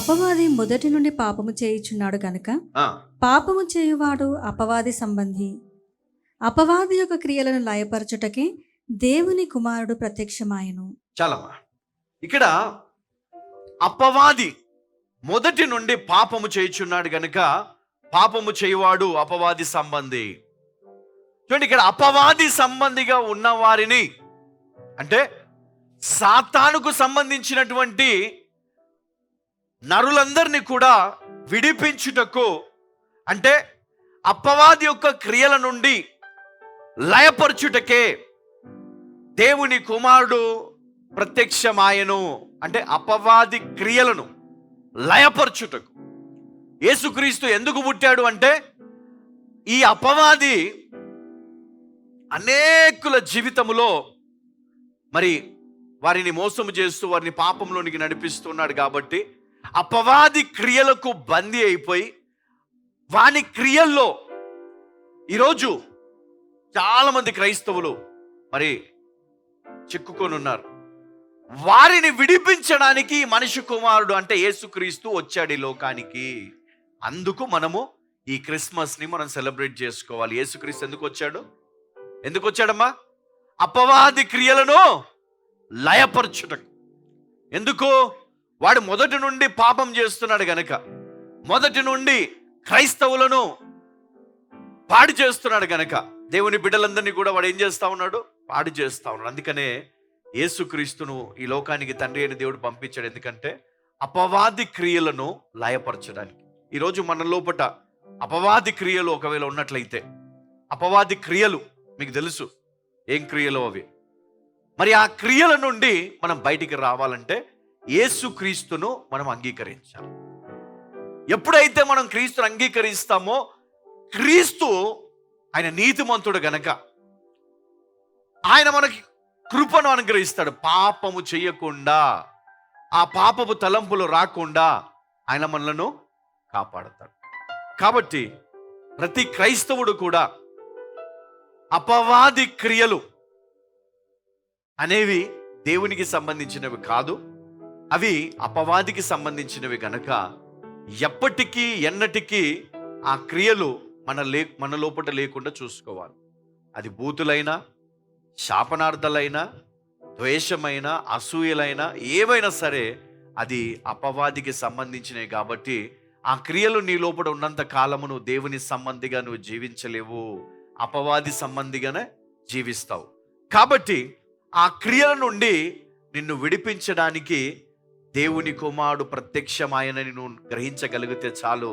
అపవాది మొదటి నుండి పాపము చేయుచున్నాడు గనుక ఆ, పాపము చేయువాడు అపవాది సంబంధి. అపవాది యొక్క క్రియలను లయపరచుటకే దేవుని కుమారుడు ప్రత్యక్షమాయెను. చాలమ్మా. ఇక్కడ అపవాది మొదటి నుండి పాపము చేయుచున్నాడు గనుక పాపము చేయువాడు అపవాది సంబంధి. చూడండి, ఇక్కడ అపవాది సంబంధిగా ఉన్న వారిని అంటే సాతానుకు సంబంధించినటువంటి నరులందరినీ కూడా విడిపించుటకు, అంటే అపవాది యొక్క క్రియల నుండి లయపరచుటకే దేవుని కుమారుడు ప్రత్యక్షమాయెను. అంటే అపవాది క్రియలను లయపరచుటకు యేసుక్రీస్తు ఎందుకు పుట్టాడు అంటే, ఈ అపవాది అనేకుల జీవితములో మరి వారిని మోసము చేస్తూ వారిని పాపంలోనికి నడిపిస్తున్నాడు. కాబట్టి అపవాది క్రియలకు బందీ అయిపోయి వాని క్రియల్లో ఈరోజు చాలా మంది క్రైస్తవులు మరి చిక్కుకొని ఉన్నారు. వారిని విడిపించడానికి మనిషి కుమారుడు అంటే యేసుక్రీస్తు వచ్చాడు ఈ లోకానికి. అందుకు మనము ఈ క్రిస్మస్ ని మనం సెలబ్రేట్ చేసుకోవాలి. యేసుక్రీస్తు ఎందుకు వచ్చాడు? ఎందుకు వచ్చాడమ్మా? అపవాది క్రియలను లయపరచుటకు. ఎందుకు? వాడు మొదటి నుండి పాపం చేస్తున్నాడు గనక, మొదటి నుండి క్రైస్తవులను పాడు చేస్తున్నాడు గనక దేవుని బిడ్డలందరినీ కూడా వాడు ఏం చేస్తా ఉన్నాడు? పాడు చేస్తా ఉన్నాడు. అందుకనే యేసుక్రీస్తును ఈ లోకానికి తండ్రి అయిన దేవుడు పంపించాడు. ఎందుకంటే అపవాది క్రియలను లయపరచడానికి. ఈరోజు మన లోపట అపవాది క్రియలు ఒకవేళ ఉన్నట్లయితే, అపవాది క్రియలు మీకు తెలుసు ఏం క్రియలు అవి. మరి ఆ క్రియల నుండి మనం బయటికి రావాలంటే యేసుక్రీస్తును మనం అంగీకరించాలి. ఎప్పుడైతే మనం క్రీస్తును అంగీకరిస్తామో, క్రీస్తు ఆయన నీతిమంతుడు గనక ఆయన మనకి కృపను అనుగ్రహిస్తాడు. పాపము చేయకుండా, ఆ పాపపు తలంపులు రాకుండా ఆయన మనలను కాపాడతాడు. కాబట్టి ప్రతి క్రైస్తవుడు కూడా అపవాది క్రియలు అనేవి దేవునికి సంబంధించినవి కాదు, అవి అపవాదికి సంబంధించినవి గనక ఎప్పటికీ ఎన్నటికీ ఆ క్రియలు మన లోపట లేకుండా చూసుకోవాలి. అది బూతులైనా, శాపనార్థాలైనా, ద్వేషమైన, అసూయలైనా, ఏవైనా సరే అది అపవాదికి సంబంధించినవి. కాబట్టి ఆ క్రియలు నీ లోపల ఉన్నంత కాలము నువ్వు దేవుని సంబంధిగా నువ్వు జీవించలేవు, అపవాది సంబంధిగానే జీవిస్తావు. కాబట్టి ఆ క్రియల నుండి నిన్ను విడిపించడానికి దేవుని కుమారుడు ప్రత్యక్షమాయనని నువ్వు గ్రహించగలిగితే చాలు,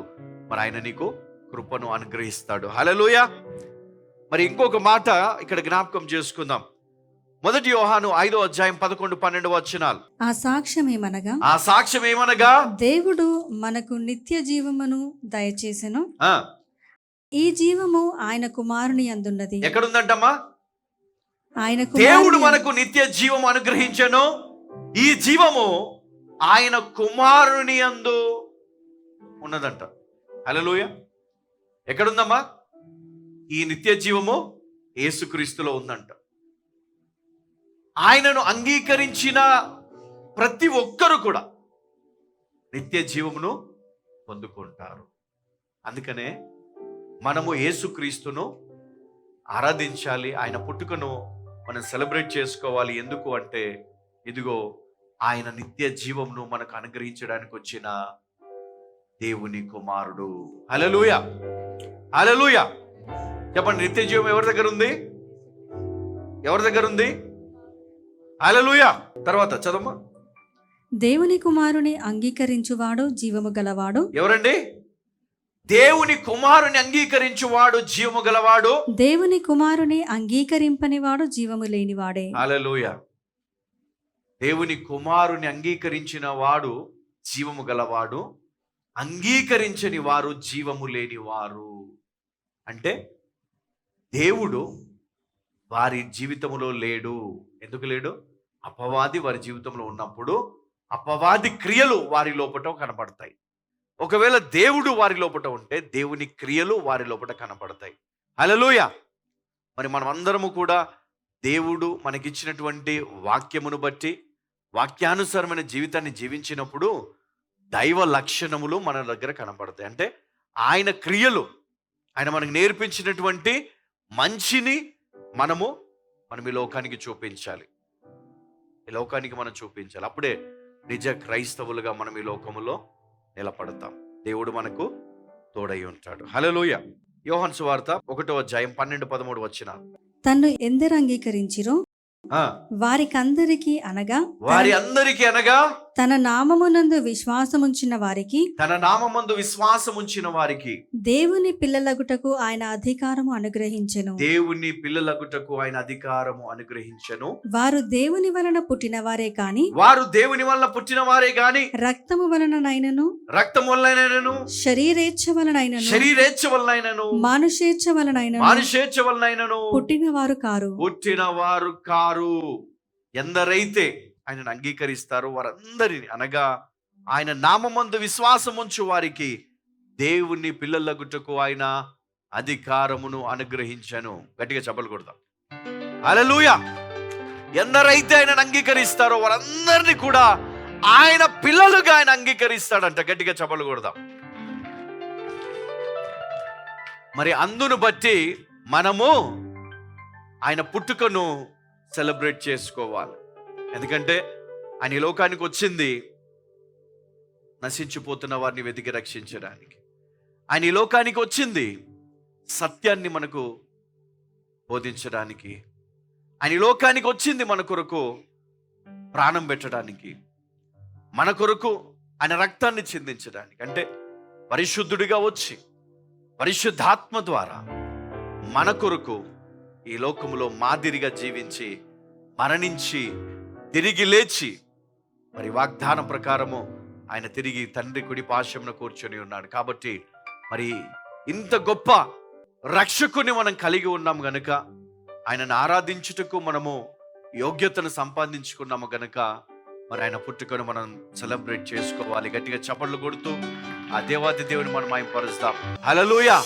మరి ఆయన నీకు కృపను అనుగ్రహిస్తాడు. హల్లెలూయా. మరి ఇంకొక మాట ఇక్కడ జ్ఞాపకం చేసుకుందాం. 1 యోహాను 5వ అధ్యాయం 11-12 వచనాలు. ఆ సాక్ష్యం ఏమనగా దేవుడు మనకు నిత్య జీవమును దయచేసెను. ఈ జీవము ఆయన కుమారుని యందున్నది. ఎక్కడుందంటమ్మా? ఆయన దేవుడు మనకు నిత్య జీవం అనుగ్రహించెను. ఈ జీవము ఆయన కుమారుని యందు ఉన్నదంట. హల్లెలూయా. ఎక్కడుందమ్మా? ఈ నిత్య జీవము యేసుక్రీస్తులో ఉందంట. ఆయనను అంగీకరించిన ప్రతి ఒక్కరు కూడా నిత్య జీవమును పొందుకుంటారు. అందుకనే మనము యేసుక్రీస్తును ఆరాధించాలి. ఆయన పుట్టుకను మనం సెలబ్రేట్ చేసుకోవాలి. ఎందుకు అంటే, ఇదిగో ఆయన నిత్య జీవమును మనకు అనుగ్రహించడానికి వచ్చిన దేవుని కుమారుడు. హల్లెలూయా, హల్లెలూయా. చెప్పండి, నిత్య జీవం ఎవరి దగ్గర ఉంది? ఎవరి దగ్గర ఉంది? హల్లెలూయా. తర్వాత చదవమ్మా. దేవుని కుమారుని అంగీకరించువాడు జీవము గలవాడు. ఎవరండి? దేవుని కుమారుని అంగీకరించువాడు జీవము గలవాడు. దేవుని కుమారుని అంగీకరింపని వాడు జీవము లేనివాడే. హల్లెలూయా. దేవుని కుమారుని అంగీకరించిన వాడు జీవము గలవాడు, అంగీకరించని వారు జీవము లేని వారు. అంటే దేవుడు వారి జీవితంలో లేడు. ఎందుకు లేడు? అపవాది వారి జీవితంలో ఉన్నప్పుడు అపవాది క్రియలు వారి లోపట కనపడతాయి. ఒకవేళ దేవుడు వారి లోపట ఉంటే దేవుని క్రియలు వారి లోపట కనపడతాయి. హల్లెలూయా. మరి మనం అందరము కూడా దేవుడు మనకిచ్చినటువంటి వాక్యమును బట్టి వాక్యానుసారమైన జీవితాన్ని జీవించినప్పుడు దైవ లక్షణములు మన దగ్గర కనపడతాయి. అంటే ఆయన క్రియలు, ఆయన మనకు నేర్పించినటువంటి మంచిని మనం ఈ లోకానికి చూపించాలి. ఈ లోకానికి మనం చూపించాలి. అప్పుడే నిజ క్రైస్తవులుగా మనం ఈ లోకములో నిలబడతాం. దేవుడు మనకు తోడై ఉంటాడు. హల్లెలూయా. యోహాను సువార్త 1:12-13 వచనాలు. తన్ను ఎందరు అంగీకరించిరో వారికందరికి అనగా వారి అందరికి అనగా తన నామమునందు విశ్వాసముంచిన వారికి, తన నామమందు విశ్వాసముంచిన వారికి దేవుని పిల్లలగుటకు ఆయన అధికారము అనుగ్రహించెను. దేవుని పిల్లలగుటకు ఆయన అధికారము అనుగ్రహించెను. వారు దేవుని వలన పుట్టిన వారే కాని, వారు దేవుని వలన పుట్టిన వారే గాని, రక్తము వలననైనను, రక్తం వలనైనను, శరీరేచ్ఛ వలనైనను, శరీరేచ్ఛ వలనైనను, మానుషేచ్ఛ వలనైనను, మానుషేచ్ఛ వలనైనను పుట్టిన వారు కారు. పుట్టిన వారు కారు. ఎందరైతే ఆయనను అంగీకరిస్తారో వారందరిని, అనగా ఆయన నామమందు విశ్వాసముంచు వారికి దేవుని పిల్లలగుటకు ఆయన అధికారమును అనుగ్రహించను. గట్టిగా చప్పట్లు కొడతాం. హల్లెలూయా. ఎందరైతే ఆయనను అంగీకరిస్తారో వారందరినీ కూడా ఆయన పిల్లలుగా ఆయన అంగీకరిస్తాడంట. గట్టిగా చప్పట్లు కొడతాం. మరి అందును బట్టి మనము ఆయన పుట్టుకను సెలబ్రేట్ చేసుకోవాలి. ఎందుకంటే ఆయన ఈ లోకానికి వచ్చింది నశించిపోతున్న వారిని వెతికి రక్షించడానికి. ఆయన ఈ లోకానికి వచ్చింది సత్యాన్ని మనకు బోధించడానికి. ఆయన ఈ లోకానికి వచ్చింది మన కొరకు ప్రాణం పెట్టడానికి, మన కొరకు ఆయన రక్తాన్ని చిందించడానికి. అంటే పరిశుద్ధుడిగా వచ్చి పరిశుద్ధాత్మ ద్వారా మన కొరకు ఈ లోకములో మాదిరిగా జీవించి, మరణించి, తిరిగి లేచి, మరి వాగ్దానం ప్రకారము ఆయన తిరిగి తండ్రి కుడి పార్శ్వమున కూర్చొని ఉన్నాడు. కాబట్టి మరి ఇంత గొప్ప రక్షకుని మనం కలిగి ఉన్నాము గనుక, ఆయనను ఆరాధించుటకు మనము యోగ్యతను సంపాదించుకున్నాము గనుక, మరి ఆయన పుట్టుకను మనం సెలబ్రేట్ చేసుకోవాలి. గట్టిగా చప్పట్లు కొడుతూ ఆ దేవాది దేవుని మనం మహిమపరుస్తాం. హల్లెలూయా.